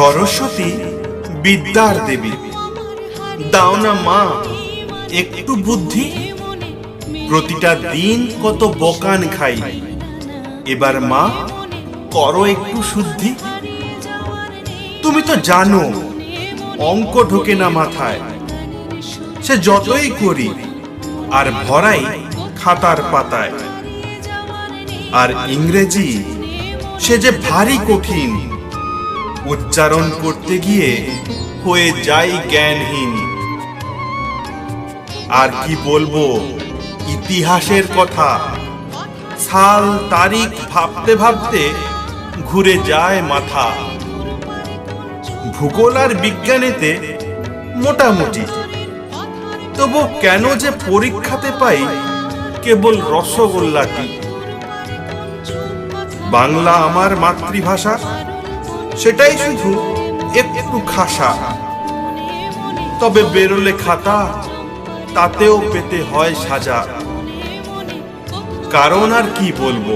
সরস্বতী বিদ্যার দেবী, দাও না মা একটু বুদ্ধি। প্রতিটা দিন কত বকান খাই, এবার মা করো একটু শুদ্ধি। তুমি তো জানো অঙ্ক ঢোকে না মাথায়, সে যতই করি আর ভরাই খাতার পাতায়। আর ইংরেজি সে যে ভারী কঠিন, উচ্চারণ করতে গিয়ে হয়ে যাই জ্ঞানহীন। আর কি বলবো ইতিহাসের কথা, সাল তারিখ ভাবতে ভাবতে ঘুরে যায় মাথা। ভূগোল আর বিজ্ঞানেতে মোটামুটি, তবু কেন যে পরীক্ষাতে পাই কেবল রসগোল্লাটি। বাংলা আমার মাতৃভাষা, সেটাই শুধু একটু খাসা। তবে বেরোলে খাতা, তাতেও পেতে হয় সাজা। কারণ আর কি বলবো,